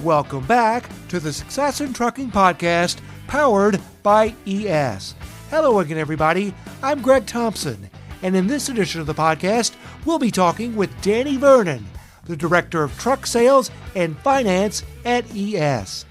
Welcome back to the Success in Trucking podcast, powered by ES. Hello again, everybody. I'm Greg Thompson, and in this edition of the podcast, we'll be talking with Danny Vernon, the Director of Truck Sales and Finance at ES.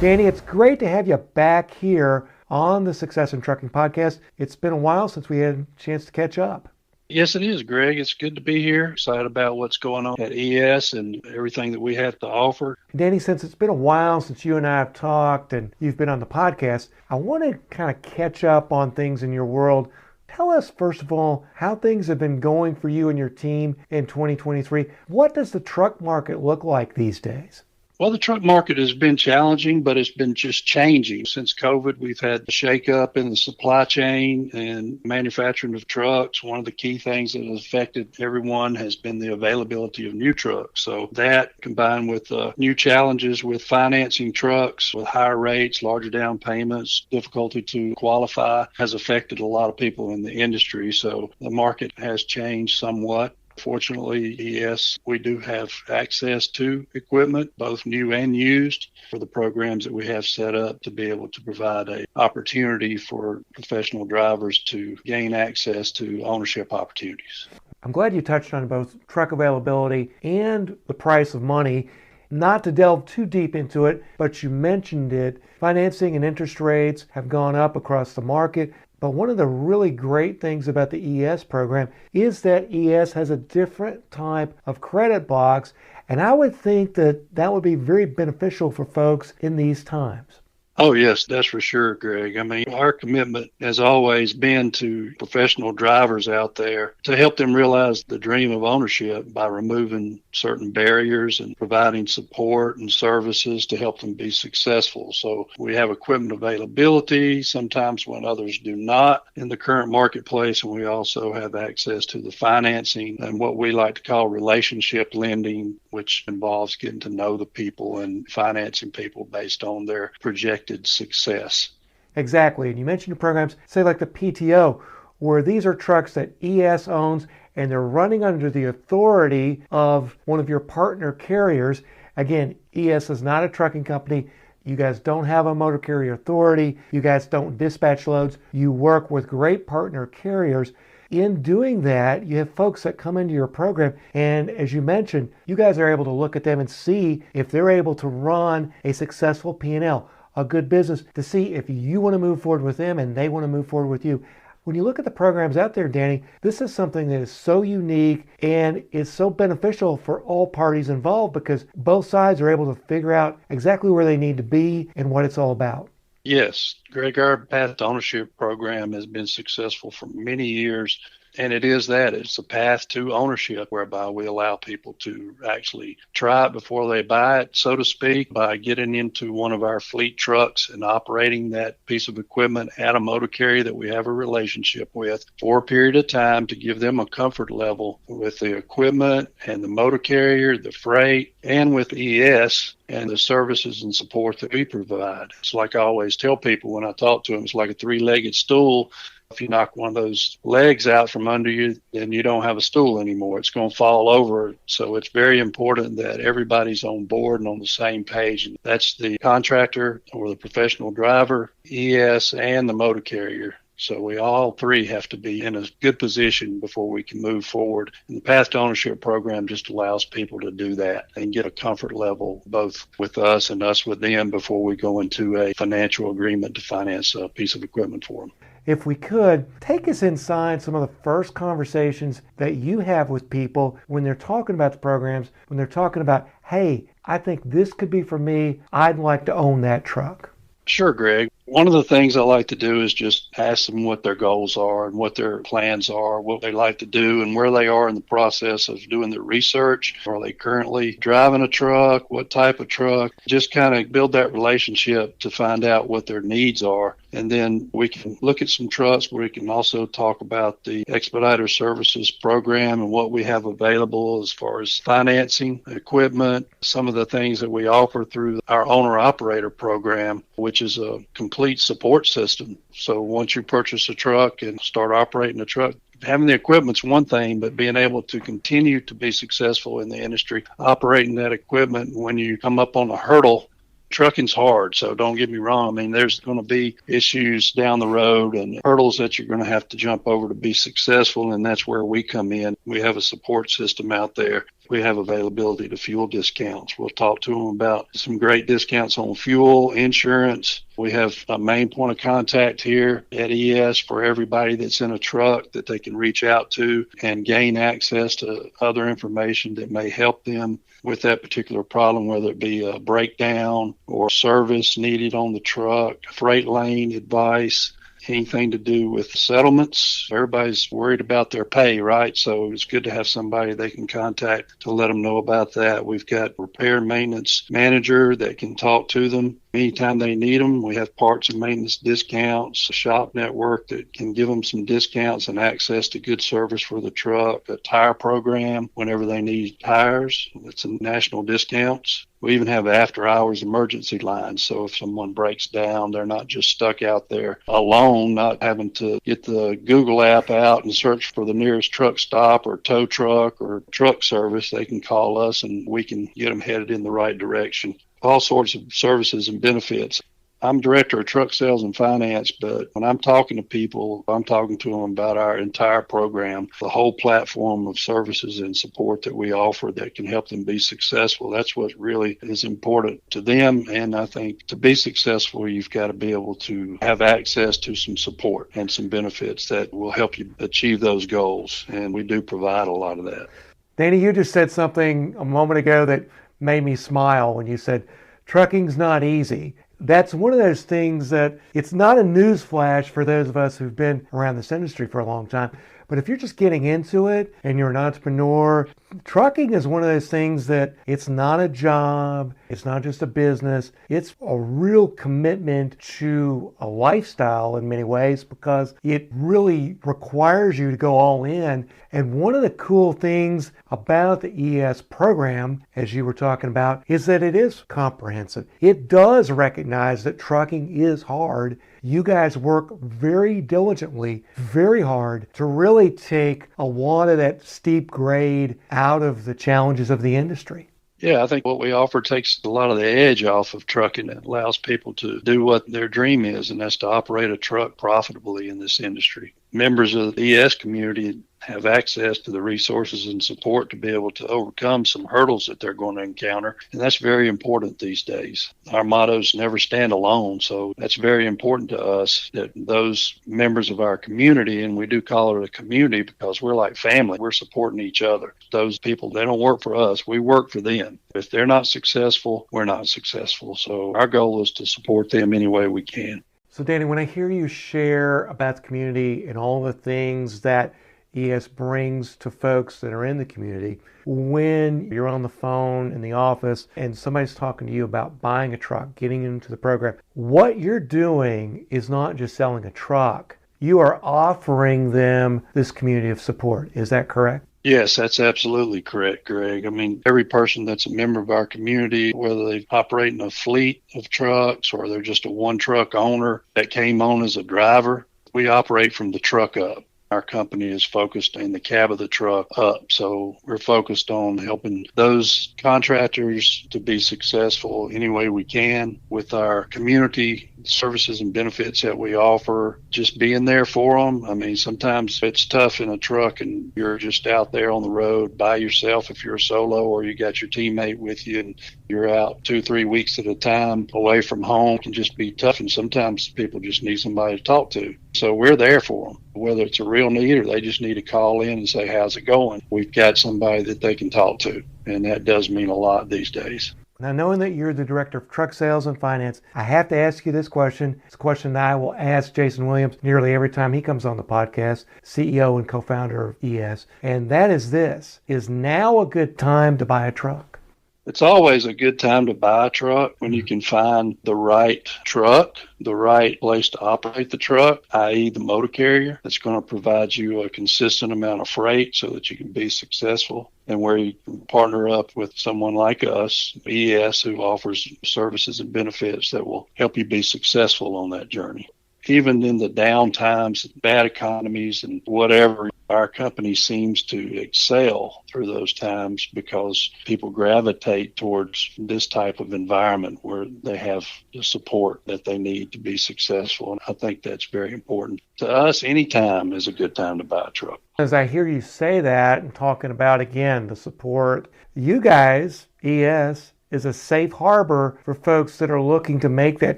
Danny, it's great to have you back here on the Success in Trucking podcast. It's been a while since we had a chance to catch up. Yes, it is, Greg. It's good to be here. Excited about what's going on at ES and everything that we have to offer. Danny, since it's been a while since you and I have talked and you've been on the podcast, I want to kind of catch up on things in your world. Tell us, first of all, how things have been going for you and your team in 2023. What does the truck market look like these days? Well, the truck market has been challenging, but it's been just changing. Since COVID, we've had a shakeup in the supply chain and manufacturing of trucks. One of the key things that has affected everyone has been the availability of new trucks. So that, combined with new challenges with financing trucks with higher rates, larger down payments, difficulty to qualify, has affected a lot of people in the industry. So the market has changed somewhat. Fortunately, ES, we do have access to equipment, both new and used, for the programs that we have set up to be able to provide an opportunity for professional drivers to gain access to ownership opportunities. I'm glad you touched on both truck availability and the price of money. Not to delve too deep into it, but you mentioned it. Financing and interest rates have gone up across the market. But one of the really great things about the ES program is that ES has a different type of credit box, and I would think that that would be very beneficial for folks in these times. Oh, yes, that's for sure, Greg. I mean, our commitment has always been to professional drivers out there to help them realize the dream of ownership by removing certain barriers and providing support and services to help them be successful. So we have equipment availability sometimes when others do not in the current marketplace, and we also have access to the financing and what we like to call relationship lending, which involves getting to know the people and financing people based on their projected success. Exactly. And you mentioned your programs, say like the PTO, where these are trucks that ES owns and they're running under the authority of one of your partner carriers. Again, ES is not a trucking company. You guys don't have a motor carrier authority. You guys don't dispatch loads. You work with great partner carriers. In doing that, you have folks that come into your program, and as you mentioned, you guys are able to look at them and see if they're able to run a successful P&L, a good business, to see if you want to move forward with them and they want to move forward with you. When you look at the programs out there, Danny, this is something that is so unique and is so beneficial for all parties involved because both sides are able to figure out exactly where they need to be and what it's all about. Yes, Greg, our Path to Ownership program has been successful for many years. And it is that. It's a path to ownership whereby we allow people to actually try it before they buy it, so to speak, by getting into one of our fleet trucks and operating that piece of equipment at a motor carrier that we have a relationship with for a period of time to give them a comfort level with the equipment and the motor carrier, the freight, and with ES and the services and support that we provide. It's like I always tell people when I talk to them, it's like a three-legged stool. If you knock one of those legs out from under you, then you don't have a stool anymore. It's going to fall over. So it's very important that everybody's on board and on the same page. And that's the contractor or the professional driver, ES, and the motor carrier. So we all three have to be in a good position before we can move forward. And the Path to Ownership program just allows people to do that and get a comfort level both with us and us with them before we go into a financial agreement to finance a piece of equipment for them. If we could, take us inside some of the first conversations that you have with people when they're talking about the programs, when they're talking about, hey, I think this could be for me. I'd like to own that truck. Sure, Greg. One of the things I like to do is just ask them what their goals are and what their plans are, what they like to do and where they are in the process of doing the research. Are they currently driving a truck? What type of truck? Just kind of build that relationship to find out what their needs are. And then we can look at some trucks where we can also talk about the Expediter Services program and what we have available as far as financing, equipment, some of the things that we offer through our owner-operator program, which is a complete support system. So once you purchase a truck and start operating a truck, having the equipment's one thing, but being able to continue to be successful in the industry, operating that equipment when you come up on a hurdle. Trucking's hard, so don't get me wrong. I mean, there's going to be issues down the road and hurdles that you're going to have to jump over to be successful, and that's where we come in. We have a support system out there. We have availability to fuel discounts. We'll talk to them about some great discounts on fuel, insurance. We have a main point of contact here at ES for everybody that's in a truck that they can reach out to and gain access to other information that may help them with that particular problem, whether it be a breakdown or service needed on the truck, freight lane advice, anything to do with settlements. Everybody's worried about their pay, right? So it's good to have somebody they can contact to let them know about that. We've got repair and maintenance manager that can talk to them anytime they need them. We have parts and maintenance discounts, a shop network that can give them some discounts and access to good service for the truck, a tire program whenever they need tires. It's a national discounts. We even have after-hours emergency lines, so if someone breaks down, they're not just stuck out there alone, not having to get the Google app out and search for the nearest truck stop or tow truck or truck service. They can call us, and we can get them headed in the right direction. All sorts of services and benefits. I'm director of truck sales and finance, but when I'm talking to people, I'm talking to them about our entire program, the whole platform of services and support that we offer that can help them be successful. That's what really is important to them. And I think to be successful, you've got to be able to have access to some support and some benefits that will help you achieve those goals. And we do provide a lot of that. Danny, you just said something a moment ago that made me smile when you said trucking's not easy. That's one of those things that it's not a news flash for those of us who've been around this industry for a long time. But if you're just getting into it and you're an entrepreneur, trucking is one of those things that it's not a job, it's not just a business, it's a real commitment to a lifestyle in many ways because it really requires you to go all in. And one of the cool things about the ES program, as you were talking about, is that it is comprehensive. It does recognize that trucking is hard. You guys work very diligently, very hard to really take a lot of that steep grade out of the challenges of the industry. Yeah, I think what we offer takes a lot of the edge off of trucking. It allows people to do what their dream is, and that's to operate a truck profitably in this industry. Members of the ES community have access to the resources and support to be able to overcome some hurdles that they're going to encounter. And that's very important these days. Our motto is never stand alone. So that's very important to us that those members of our community, and we do call it a community because we're like family, we're supporting each other. Those people, they don't work for us. We work for them. If they're not successful, we're not successful. So our goal is to support them any way we can. So Danny, when I hear you share about the community and all the things that ES brings to folks that are in the community, when you're on the phone in the office and somebody's talking to you about buying a truck, getting into the program, what you're doing is not just selling a truck. You are offering them this community of support. Is that correct? Yes, that's absolutely correct, Greg. I mean, every person that's a member of our community, whether they operate in a fleet of trucks or they're just a one truck owner that came on as a driver, we operate from the truck up. Our company is focused in the cab of the truck up. So we're focused on helping those contractors to be successful any way we can with our community services and benefits that we offer, just being there for them. I mean, sometimes it's tough in a truck and you're just out there on the road by yourself if you're a solo, or you got your teammate with you and you're out 2-3 weeks at a time away from home. It can just be tough, and sometimes people just need somebody to talk to. So we're there for them, whether it's a real need or they just need to call in and say, how's it going? We've got somebody that they can talk to, and that does mean a lot these days. Now, knowing that you're the director of truck sales and finance, I have to ask you this question. It's a question that I will ask Jason Williams nearly every time he comes on the podcast, CEO and co-founder of ES. And that is this: is now a good time to buy a truck? It's always a good time to buy a truck when you can find the right truck, the right place to operate the truck, i.e. the motor carrier that's going to provide you a consistent amount of freight so that you can be successful, and where you can partner up with someone like us, ES, who offers services and benefits that will help you be successful on that journey. even in the down times, bad economies and whatever, our company seems to excel through those times because people gravitate towards this type of environment where they have the support that they need to be successful. And I think that's very important. To us, any time is a good time to buy a truck. As I hear you say that and talking about, again, the support, you guys, ES, is a safe harbor for folks that are looking to make that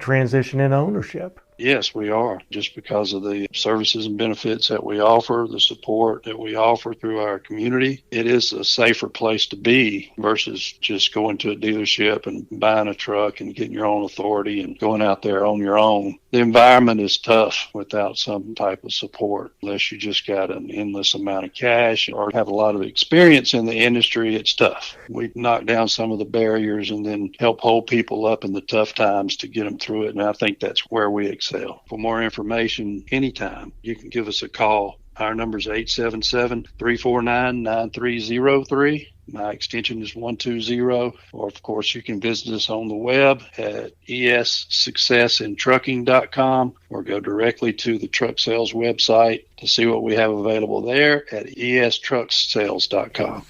transition in ownership. Yes, we are, just because of the services and benefits that we offer, the support that we offer through our community. It is a safer place to be versus just going to a dealership and buying a truck and getting your own authority and going out there on your own. The environment is tough without some type of support. Unless you just got an endless amount of cash or have a lot of experience in the industry, it's tough. We knock down some of the barriers and then help hold people up in the tough times to get them through it. And I think that's where we excel. For more information, anytime, you can give us a call. Our number is 877-349-9303. My extension is 120. Or, of course, you can visit us on the web at essuccessintrucking.com or go directly to the truck sales website to see what we have available there at estrucksales.com.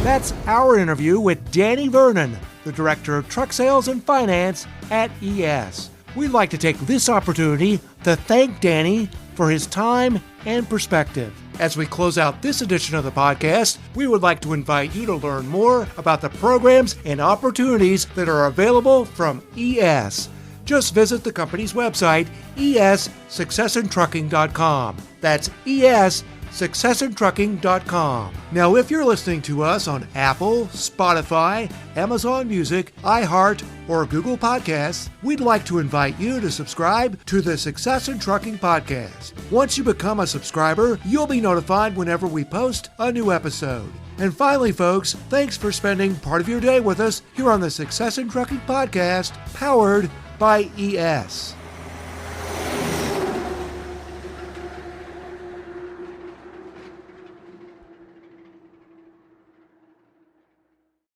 That's our interview with Danny Vernon, the Director of Truck Sales and Finance at ES. We'd like to take this opportunity to thank Danny for his time and perspective. As we close out this edition of the podcast, we would like to invite you to learn more about the programs and opportunities that are available from ES. Just visit the company's website, essuccessintrucking.com. That's essuccessintrucking.com. Now, if you're listening to us on Apple, Spotify, Amazon Music, iHeart, or Google Podcasts, we'd like to invite you to subscribe to the Success in Trucking podcast. Once you become a subscriber, you'll be notified whenever we post a new episode. And finally, folks, thanks for spending part of your day with us here on the Success in Trucking podcast, powered by ES.